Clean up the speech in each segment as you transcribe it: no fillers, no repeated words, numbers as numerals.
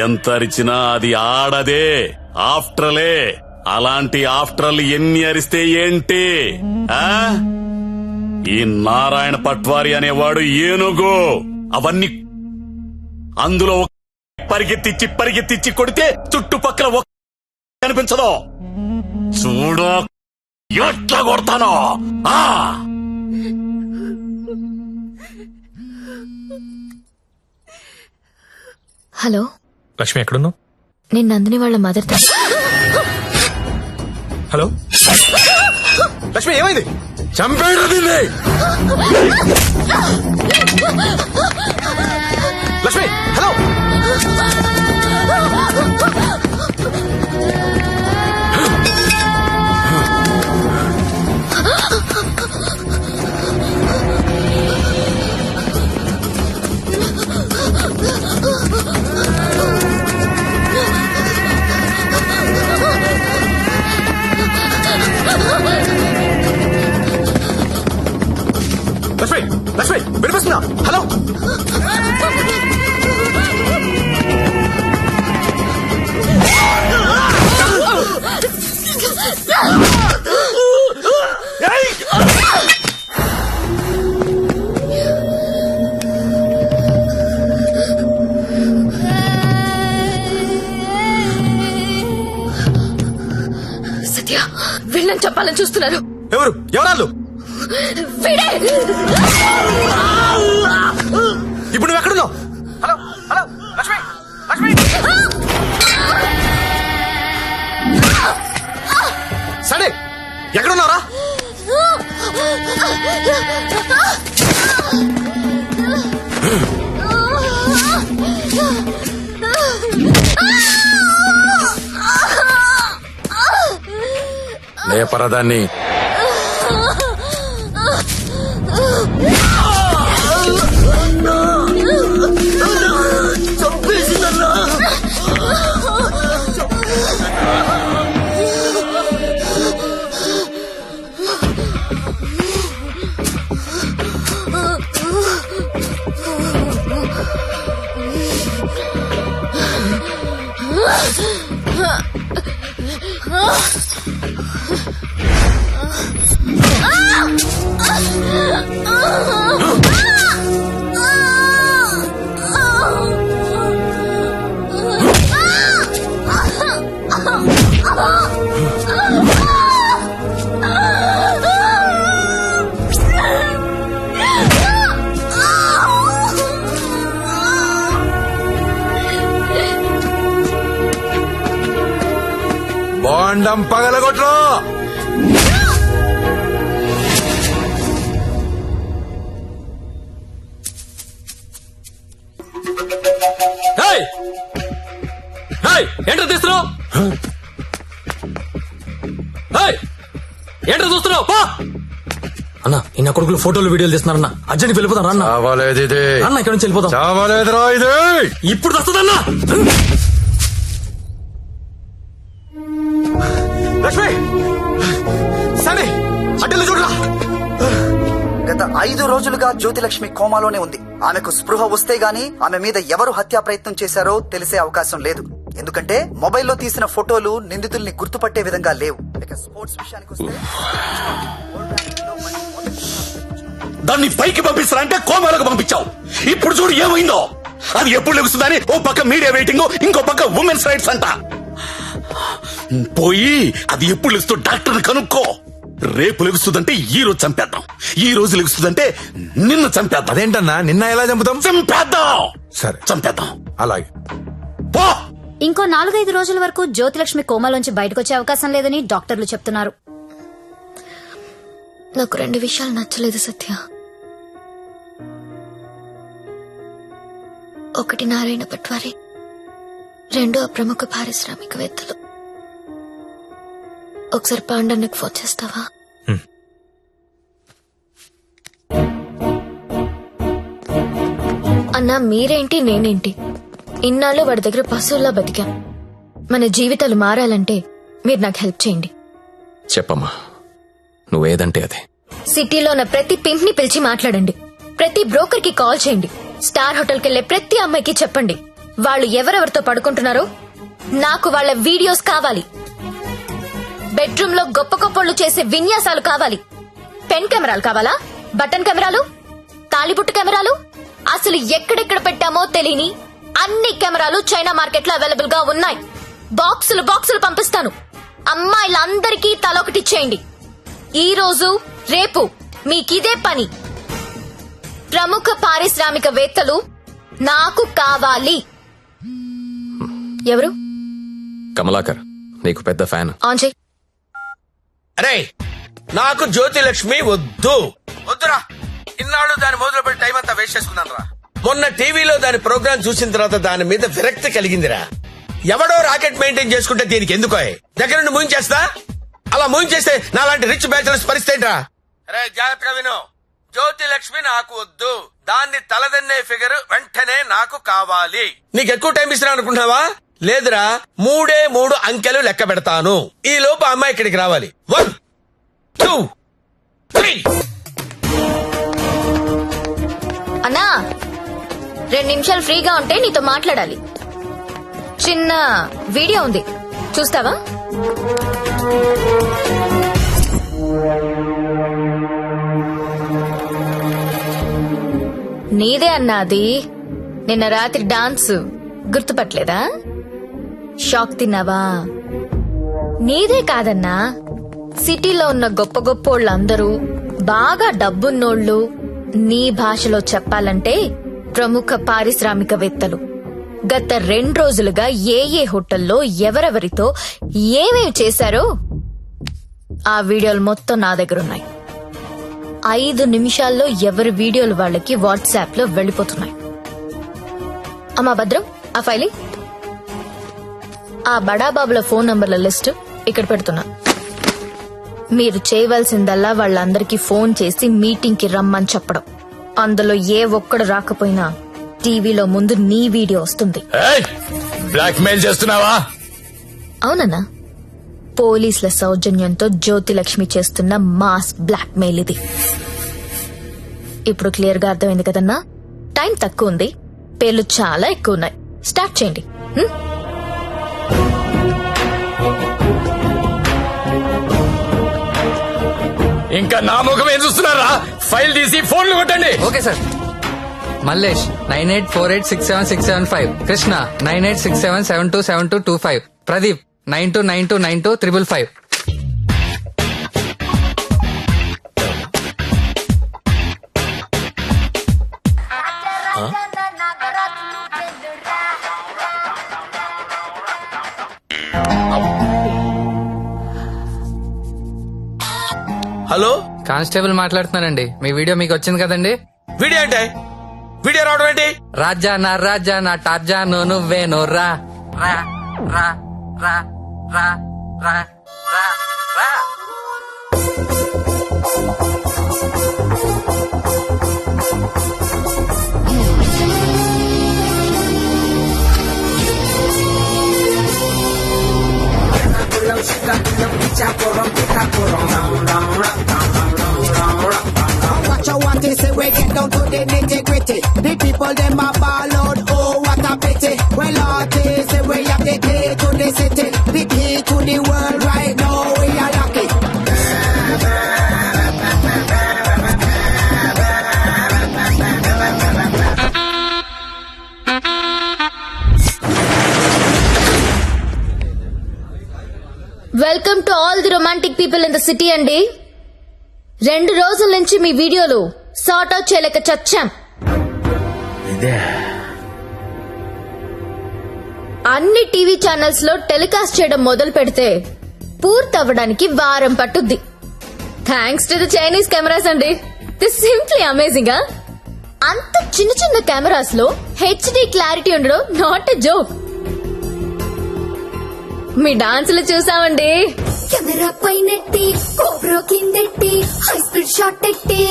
ఎంత అరిచినా అది ఆడదే, ఆఫ్టర్లే. అలాంటి ఆఫ్టర్లు ఎన్ని అరిస్తే ఏంటి? ఈ నారాయణ పట్వారి అనేవాడు ఏనుగు. అవన్నీ అందులో పరిగెత్తిచ్చి కొడితే చుట్టుపక్కల కనిపించదు. చూడు ఎట్లా కొడతానో. హలో లక్ష్మి, ఎక్కడున్నావు? నేను నందిని వాళ్ళ మదర్. హలో లక్ష్మి, ఏమైంది? చంపేడు దీన్ని. లక్ష్మి, హలో. లక్ష్మి, లక్ష్మి, వినిపిస్తుందా? హలో. సత్య, వీళ్ళని చెప్పాలని చూస్తున్నారు. ఎవరు? ఎవరాళ్ళు? ఇప్పుడు నువ్వు ఎక్కడున్నావు? Hello, hello, Lakshmi, Lakshmi. సరే, ఎక్కడున్నారా? లేపరదాన్ని. బాండం పగలగొట్లో. ఏంటో తీస్తున్నావు? ఏంటో చూస్తున్నావు? అన్న, ఇన్న కొడుకులు ఫోటోలు వీడియోలు తీస్తున్నారన్న. అర్జెంట్ వెళ్ళిపోతాం అన్న. అన్న ఇక్కడ నుంచి వెళ్ళిపోతాం. ఇప్పుడు వస్తుందన్నా. లక్ష్మి, సరే అడ్డలు చూడరా. గత 5 రోజులుగా జ్యోతిలక్ష్మి కోమాలోనే ఉంది. ఆమెకు స్పృహ వస్తే గాని ఆమె మీద ఎవరు హత్యా ప్రయత్నం చేశారో తెలిసే అవకాశం లేదు. ఎందుకంటే మొబైల్లో తీసిన ఫోటోలు నిందితుల్ని గుర్తుపట్టే విధంగా లేవు. ఇక స్పోర్ట్స్ విషయానికి వస్తే దాన్ని పైకి పంపిస్తారంటే కోమాలకు పంపించావు. ఇప్పుడు చూడు ఏమైందో. అది ఎప్పుడు లెగుస్తుందని ఓ పక్క మీడియా వెయిటింగ్, ఇంకో పక్క ఉమెన్స్ రైట్స్ అంట. పోయి అది ఎప్పుడు లెగుస్తూ డాక్టర్ని కనుక్కో. రేపు లెగుస్తుందంటే ఈ రోజు చంపేద్దాం, ఈ రోజు లెగుస్తుందంటే నిన్న చంపేద్దాం. అదేంటన్నా, నిన్న ఎలా చంపుతాం? చంపేద్దాం. సరే, చంపేద్దాం. అలాగే. పో. ఇంకో 4-5 రోజుల వరకు జ్యోతిలక్ష్మి కోమాలోంచి బయటకొచ్చే అవకాశం లేదని డాక్టర్లు చెప్తున్నారు. నాకు 2 విషయాలు నచ్చలేదు సత్య. ఒకటి నారాయణ పట్వారి, 2 ప్రముఖ పారిశ్రామికవేత్తలు. ఒకసారి పాండన్నకు ఫోన్ చేస్తావా? అన్నా, మీరేంటి నేనేంటి, ఇన్నాళ్ళు వాడి దగ్గర పశువుల్లా బతికాం. మన జీవితాలు మారాలంటే మీరు నాకు హెల్ప్ చేయండి. చెప్పమ్మా, నువ్వేదంటే అదే. సిటీలో ఉన్న ప్రతి పింక్ ని పిలిచి మాట్లాడండి. ప్రతి బ్రోకర్ కి కాల్ చేయండి. స్టార్ హోటల్ కెళ్లే ప్రతి అమ్మాయికి చెప్పండి వాళ్ళు ఎవరెవరితో పడుకుంటున్నారో నాకు వాళ్ళ వీడియోస్ కావాలి. బెడ్రూమ్ లో గొప్ప గొప్పళ్ళు చేసే విన్యాసాలు కావాలి. పెన్ కెమెరాలు కావాలా? బటన్ కెమెరాలు, తాళిబుట్టు కెమెరాలు, అసలు ఎక్కడెక్కడ పెట్టామో తెలియని అన్ని కెమెరాలు చైనా మార్కెట్ లో అవైలబుల్ గా ఉన్నాయి. బాక్సులు బాక్సులు పంపిస్తాను. అమ్మాయిలందరికీ తలొకటి చేయండి. ఈ రోజు రేపు మీకిదే పని. ప్రముఖ పారిశ్రామికవేత్తలు నాకు కావాలి. ఎవరు? కమలాకర్, నీకు పెద్ద ఫ్యాన్. ఆన్ చేయి. అరే నాకు జ్యోతి లక్ష్మి వద్దురా. ఇన్నాళ్ళు దాని మొదలు పెట్టి టైం అంతా వేస్ట్ చేసుకున్నాను రా. మొన్న టీవీలో దాని ప్రోగ్రామ్ చూసిన తర్వాత దాని మీద విరక్తి కలిగిందిరా. ఎవడో రాకెట్ మెయింటైన్ చేసుకుంటే దీనికి ఎందుకో దగ్గర నుండి మూయించేస్తా. అలా మూయించేస్తే నాలాంటి రిచ్ బ్యాచులర్స్ పరిస్థితి రా. అరే జాగ్రత్తగా విను. జ్యోతి లక్ష్మి నాకు వద్దు. దాన్ని తలదన్నే ఫిగర్ వెంటనే నాకు కావాలి. నీకు ఎక్కువ టైం ఇస్తున్నా అనుకుంటున్నావా? లేదురా, 3 అంకెలు లెక్క పెడతాను. ఈ లోపు అమ్మాయి ఇక్కడికి రావాలి. 1 2 3. అన్నా, 2 నిమిషాలు ఫ్రీగా ఉంటే నీతో మాట్లాడాలి. చిన్న వీడియో ఉంది, చూస్తావా? నీదే అన్నా అది. నిన్న రాత్రి డాన్స్ గుర్తుపట్టలేదా? షాక్ తిన్నావా? నీదే కాదన్నా, సిటీలో ఉన్న గొప్ప గొప్పోళ్ళందరూ బాగా డబ్బున్నోళ్ళు. నీ భాషలో చెప్పాలంటే ప్రముఖ పారిశ్రామికవేత్తలు గత 2 రోజులుగా ఏ హోటల్లో ఎవరెవరితో ఏమేమి చేశారో ఆ వీడియోలు మొత్తం నా దగ్గరున్నాయి. 5 నిమిషాల్లో ఎవరి వీడియోలు వాళ్ళకి వాట్సాప్ లో వెళ్లిపోతున్నాయి. అమ్మా భద్రం, ఆ ఫైలి ఆ బడాబాబుల ఫోన్ నంబర్ల లిస్టు ఇక్కడ పెడుతున్నా. మీరు చేయవలసిందల్లా వాళ్ళందరికీ ఫోన్ చేసి మీటింగ్ కి రమ్మని చెప్పడం. అందులో ఏ ఒక్కడు రాకపోయినా టీవీలో ముందు నీ వీడియో వస్తుంది. బ్లాక్ మెయిల్ చేస్తున్నావా? అవునన్నా, పోలీసుల సౌజన్యంతో జ్యోతిలక్ష్మి చేస్తున్న మాస్ బ్లాక్ మెయిల్ ఇది. ఇప్పుడు క్లియర్ గా అర్థమైంది కదన్నా? టైం తక్కువ ఉంది, పేర్లు చాలా ఎక్కువ ఉన్నాయి. స్టార్ట్ చేయండి. ఇంకా నా ముఖం ఏం చూస్తున్నారా? ఫైల్ తీసి ఫోన్లు కొట్టండి. Okay sir. Mallesh 9848676775. Krishna 9867727225. Pradeep 92929255. Hello, constable మాట్లాడుతున్నానండి. మీ వీడియో మీకు వచ్చింది కదండి? వీడియో అంటే వీడియో రావడం ఏంటి? రాజా నా టార్జాను నువ్వేను రా రా రా రా రా రా రా రా. Watch out what they say, we get down to the nitty-gritty. The people them a ball out, oh what a pity. Well artists say we have the key to the city, the key to the world right now, we are lucky. Welcome to all the romantic people in the city అండి. 2 రోజుల నుంచి మీ వీడియోలు sort out చేయలేక చచ్చాం. అన్ని TV channels లో telecast చేయడం మొదలు పెడితే పూర్తవ్వడానికి వారం పట్టుద్ది. Thanks to the Chinese cameras అండి. This simply amazing. అంత చిన్న చిన్న కెమెరాస్ లో హెచ్డి క్లారిటీ ఉండడం నాట్ ఎ జోక్. మీ డాన్సులు చూసామండి. కెమెరా పైనెట్టి కోబ్రో కిందెట్టి హై స్పీడ్ షాట్ ఎట్టి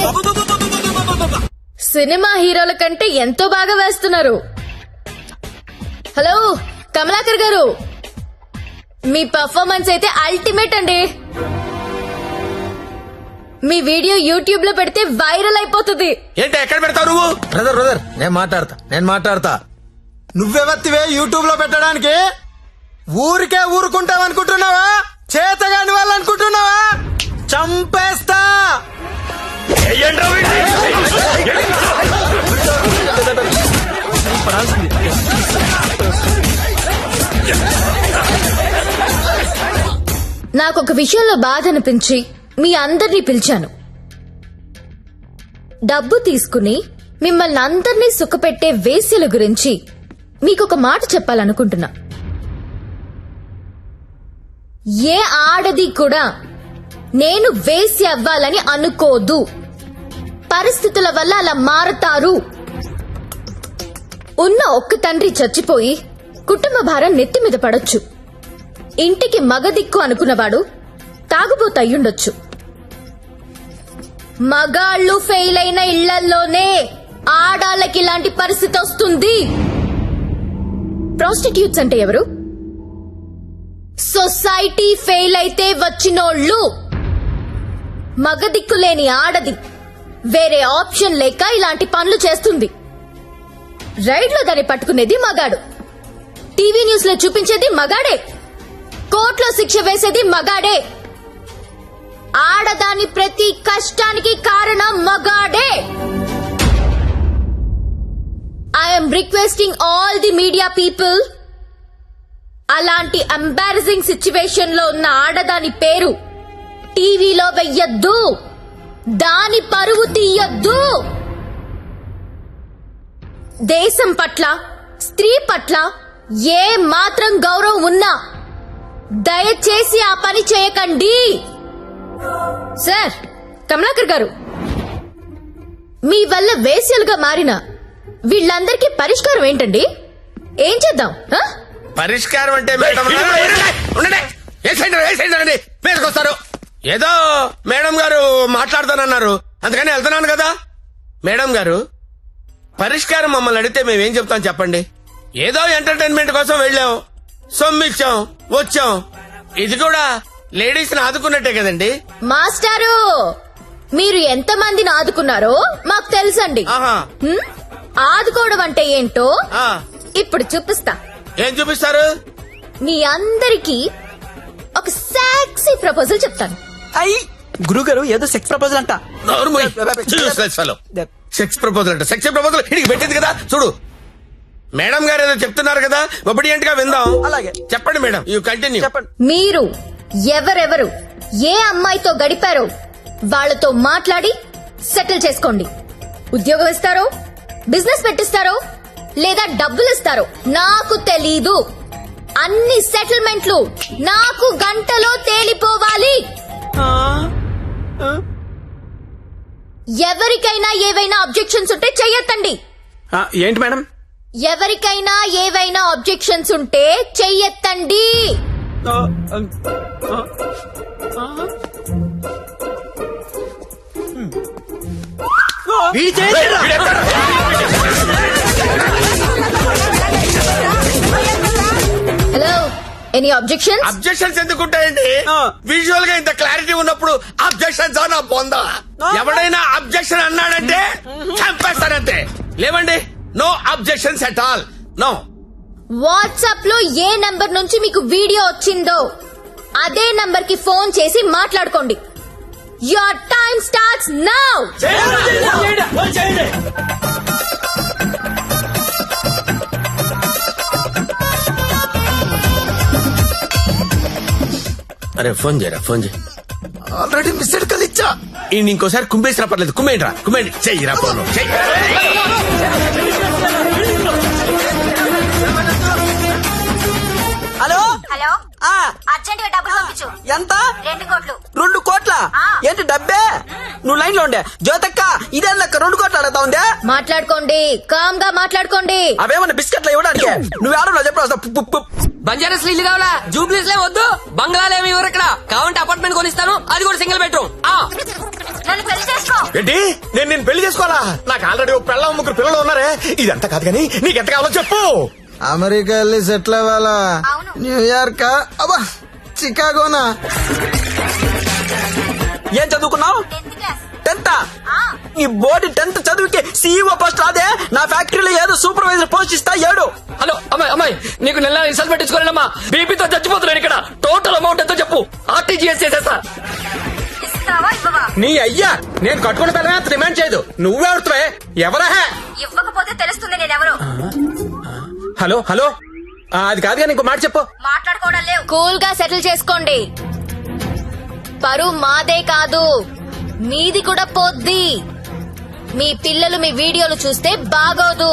సినిమా హీరోల కంటే ఎంతో బాగా వేస్తున్నారు. హలో కమలాకర్ గారు, మీ పర్ఫార్మెన్స్ అయితే అల్టిమేట్ అండి. మీ వీడియో యూట్యూబ్ లో పెడితే వైరల్ అయిపోతుంది. ఏంటి ఎక్కడ పెడతావు నువ్వు? బ్రదర్ నేను మాట్లాడతా. నువ్వెవత్తివే యూట్యూబ్ లో పెట్టడానికి? ఊరికే ఊరుకుంటావనుకుంటున్నావా? చేతగాని వాళ్ళు అనుకుంటున్నావా? చంపేస్తా. నాకొక విషయంలో బాధ అనిపించి మీ అందరినీ పిలిచాను. డబ్బు తీసుకుని మిమ్మల్ని అందరినీ సుఖపెట్టే వేశ్యల గురించి మీకొక మాట చెప్పాలనుకుంటున్నా. ఏ ఆడది కూడా నేను వేశ్య అవ్వాలని అనుకోదు. పరిస్థితుల వల్ల అలా మారతారు. ఉన్న ఒక్క తండ్రి చచ్చిపోయి కుటుంబ భారం నెత్తి మీద పడొచ్చు. ఇంటికి మగదిక్కు అనుకున్నవాడు తాగుబోతు అయ్యుండొచ్చు. మగాళ్ళు ఫెయిల్ అయిన ఇళ్లల్లోనే ఆడాళ్ళకి ఇలాంటి పరిస్థితి వస్తుంది. ప్రాస్టిట్యూట్స్ అంటే ఎవరు? సొసైటీ ఫెయిల్ అయితే వచ్చినోళ్ళు. మగదిక్కు లేని ఆడది వేరే ఆప్షన్ లేక ఇలాంటి పనులు చేస్తుంది. రైడ్లో దాన్ని పట్టుకునేది మగాడు, టీవీ న్యూస్ లో చూపించేది మగాడే, కోర్టులో శిక్ష వేసేది మగాడే. ఆడదాని ప్రతి కష్టానికి కారణం మగాడే. I'm requesting all the media people, అలాంటి ఎంబారసింగ్ సిచ్యువేషన్ లో ఉన్న ఆడదాని పేరు టీవీలో వెయ్యొద్దు. దాని పరువు తీయొద్దు. దేశం పట్ల, స్త్రీ పట్ల ఏ మాత్రం గౌరవం ఉన్నా దయచేసి ఆ పని చేయకండి. సార్ కమలాకర్ గారు, మీ వల్ల వేశ్యలుగా మారిన వీళ్ళందరికీ పరిష్కారం ఏంటండి? ఏం చేద్దాం? పరిష్కారం అంటే మేడం మీదకొస్తారు. ఏదో మేడం గారు మాట్లాడతానన్నారు, అందుకని వెళ్తున్నాను కదా. మేడం గారు, పరిష్కారం మమ్మల్ని అడిగితే మేమేం చెప్తాం చెప్పండి? ఏదో ఎంటర్టైన్మెంట్ కోసం వెళ్ళాం, సొమ్మిచ్చాం, వచ్చాం. ఇది కూడా లేడీస్ ని ఆదుకున్నట్టే కదండి. మాస్టారు, మీరు ఎంత మందిని ఆదుకున్నారో మాకు తెలుసండి. ఆదుకోవడం అంటే ఏంటో ఇప్పుడు చూపిస్తా. ఏం చూపిస్తారు? మీ అందరికీ ఒక సెక్సీ ప్రపోజల్ చెప్తాను. గురుగారు ఏదో సెక్స్ ప్రపోజల్ అంట. సెక్స్ ప్రపోజల్ అంట. సెక్స్ ప్రపోజల్ ఇడికి పెట్టింది కదా చూడు. మేడం గారు ఏదో చెప్తున్నారు కదా, ఒబిడియంట్ గా విందాం. అలాగే చెప్పండి మేడం, యూ కంటిన్యూ. చెప్పండి. మీరు ఎవరెవరు ఏ అమ్మాయితో గడిపారో వాళ్లతో మాట్లాడి సెటిల్ చేసుకోండి. ఉద్యోగం ఇస్తారో, బిజినెస్ పెట్టిస్తారో, లేదా డబ్బులు ఇస్తారో నాకు తెలీదు. అన్ని సెటిల్మెంట్లు నాకు గంటలో తేలిపోవాలి. ఎవరికైనా ఏవైనా అబ్జెక్షన్స్ ఉంటే చెయ్యొద్దండి. ఏంటి మేడం? ఎవరికైనా ఏవైనా అబ్జెక్షన్స్ ఉంటే చెయ్యొద్దండి. Hello, any objections? అబ్జెక్షన్స్ ఎందుకుంటాయండి? విజువల్ గా ఇంత క్లారిటీ ఉన్నప్పుడు అబ్జెక్షన్స్ నా బొందా. ఎవడైనా అబ్జెక్షన్ అన్నాడంటే చంపేస్తానంతే. లేవండి, no objections at all, no. WhatsApp లో ఏ నంబర్ నుంచి మీకు వీడియో వచ్చిందో అదే నంబర్ కి ఫోన్ చేసి మాట్లాడుకోండి. Your time starts now. అరే ఫోన్ చేయరా, ఫోన్ చేయి. ఆల్రెడీ మిస్డ్ కాల్ ఇచ్చా. ఇంకోసారి కుమ్మేసినా పర్లేదు, కుమ్మేంట్రా, కుమ్మేండి. చెయ్యిరా ఫోన్, చెయ్యి. హలో హలో, అర్జెంట్ గా డబ్బులు పంపించు. ఎంత? 2 కోట్లు. 2 కోట్ల? ఏంటి డబ్బే? నువ్వు లైన్ లో ఉండే జ్యోతక్క, ఇదే లెక్క 2 కోట్లు అడుగుతా ఉండే. మాట్లాడుకోండి, కామ్ గా మాట్లాడుకోండి. అవేమన్నా బిస్కెట్లు ఇవ్వడానికి? నువ్వు ఆడో చెప్పు. బంజారాస్ ఇల్లు కావాలా? జూబ్లీస్ లే వద్దు. బంగ్లాలేమి ఎవరు ఇక్కడ కావాలంటే అపార్ట్మెంట్ కొనిస్తాను, అది కూడా సింగిల్ బెడ్రూమ్. నన్ను పెళ్లి చేసుకో. ఏంటి? నేను పెళ్లి చేసుకోవాలా? నాకు ఆల్రెడీ 3 పిల్లలు ఉన్నారే. ఇదంతా కాదు కానీ నీకెంత కావాలో చెప్పు. అమెరికా వెళ్ళి సెటిల్ అవ్వాలా? న్యూయార్క్? అబ్బా, చికాగోనా? ఏం చదువుకున్నావు? 10th సునీత నీ బోర్డు 10th చదువుకి CEO పోస్ట్ రాదే, నా ఫ్యాక్టరీలో ఏదో సూపర్వైజర్ పోస్ట్ ఇస్తా ఏడు. హలో అమ్మాయి నీకు నెల రిసల్ట్ పెట్టించుకోలేనమ్మా, బీపీతో చచ్చిపోతున్నాను ఇక్కడ. టోటల్ అమౌంట్ ఎంతో చెప్పు, ఆర్టీజీఎస్ చేసేస్తా. నీ అయ్యా నేను కట్టుకున్న పిల్లగా డిమాండ్ చేయదు. నువ్వెవరుతావే? ఎవరా? ఇవ్వకపోతే తెలుస్తుంది నేనెవరు. హలో హలో అది కాదుగా, ఇంకో మాట చెప్పు. మాట్లాడుకోవడం లేవు. కూల్ గా సెటిల్ చేసుకోండి. పరువు మాదే కాదు, మీది కూడా పోద్ది. మీ పిల్లలు మీ వీడియోలు చూస్తే బాగోదు.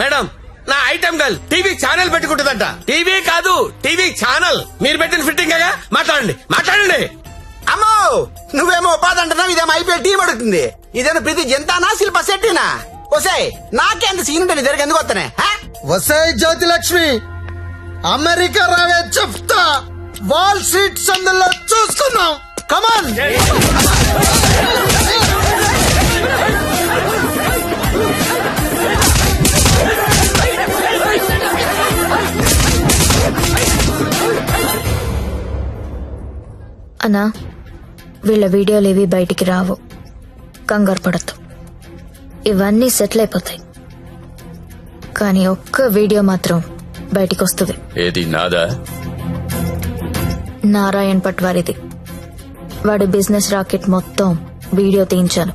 మేడం, నా ఐటమ్ గర్ల్ టీవీ ఛానల్ పెట్టుకుంటుందంట. టీవీ కాదు, టీవీ ఛానల్. మీరు పెట్టిన ఫిట్టింగ్ మాట్లాడండి మాట్లాడండి. అమ్మో, నువ్వేమో ఉపాధి అంటున్నావు, ఇదేమో ఐపీఎల్ టీం అడుగుతుంది. ఇదేమో ప్రతి జంతానా శిల్ప శెట్టినా? వసే నాకేంత సీన్ ఉంటుంది దగ్గర ఎందుకు వస్తానే? వసై జ్యోతిలక్ష్మి, అమెరికా రావే చెప్తా. వాల్ స్ట్రీట్ సందులో చూసుకుందాం. కమాన్. అన్నా, వీళ్ళ వీడియోలు ఏవి బయటికి రావు, కంగారు పడద్దు. ఇవన్నీ సెటిల్ అయిపోతాయి. కానీ ఒక్క వీడియో మాత్రం బయటికి వస్తుంది. ఏది నాదా? నారాయణ్ పట్వారిది. వాడి బిజినెస్ రాకెట్ మొత్తం వీడియో తీయించాను.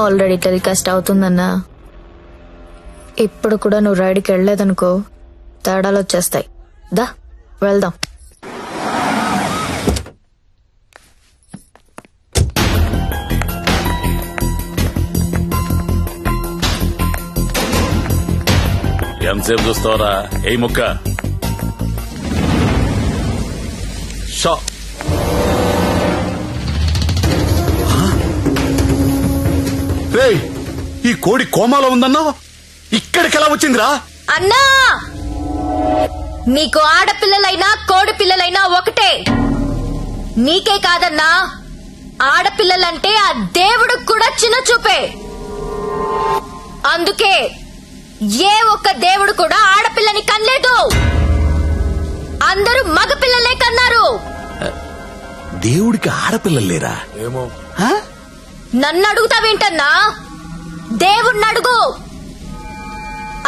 ఆల్రెడీ టెలికాస్ట్ అవుతుందన్నా. ఇప్పుడు కూడా నువ్వు రైడ్కి వెళ్ళలేదనుకో, తేడాలు వచ్చేస్తాయి. దా వెళ్దాం. ఎంతసేపు చూస్తావరా? ఏ ముక్క షా. రేయ్, ఈ కోడి కోమాలో ఉందన్నా, ఇక్కడికి ఎలా వచ్చిందిరా? అన్నా, నీకు ఆడపిల్లలైనా కోడి పిల్లలైనా ఒకటే. నీకే కాదన్నా, ఆడపిల్లలంటే ఆ దేవుడికి కూడా చిన్న చూపే. అందుకే ఏ ఒక్క దేవుడు కూడా ఆడపిల్లని కనలేదు. అందరూ మగపిల్లలే కన్నారు. దేవుడికి ఆడపిల్లలు లేరా? ఏమో. నన్ను అడుగుతావేంటన్నా? దేవుణ్ణి అడుగు.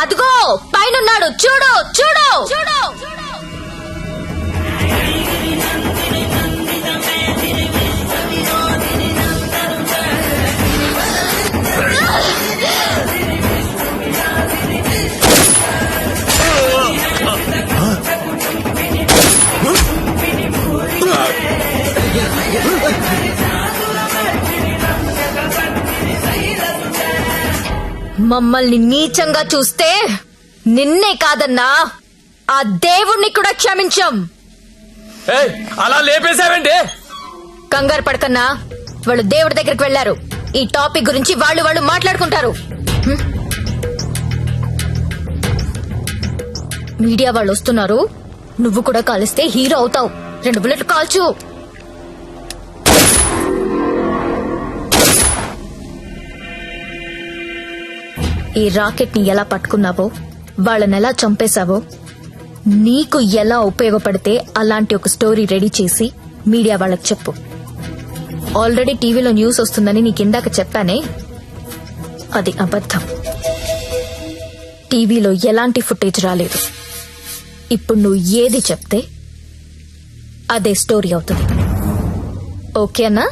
అదిగో పైనున్నాడు, చూడు చూడు చూడు. మమ్మల్ని నీచంగా చూస్తే నిన్నే కాదన్నా, ఆ దేవుణ్ణి కూడా క్షమించం. అలా లేపేశావేంటి? కంగారు పడకన్నా, వాళ్ళు దేవుడి దగ్గరికి వెళ్లారు. ఈ టాపిక్ గురించి వాళ్ళు మాట్లాడుకుంటారు. మీడియా వాళ్ళు వస్తున్నారు. నువ్వు కూడా కాలిస్తే హీరో అవుతావు. 2 బుల్లెట్లు కాల్చు. ఈ రాకెట్ ని ఎలా పట్టుకున్నావో, వాళ్ళని ఎలా చంపేశావో, నీకు ఎలా ఉపయోగపడితే అలాంటి ఒక స్టోరీ రెడీ చేసి మీడియా వాళ్ళకి చెప్పు. ఆల్రెడీ టీవీలో న్యూస్ వస్తుందని నీకిందాక చెప్పానే, అది అబద్ధం. టీవీలో ఎలాంటి ఫుటేజ్ రాలేదు. ఇప్పుడు నువ్వు ఏది చెప్తే అదే స్టోరీ అవుతుంది. ఓకేనా?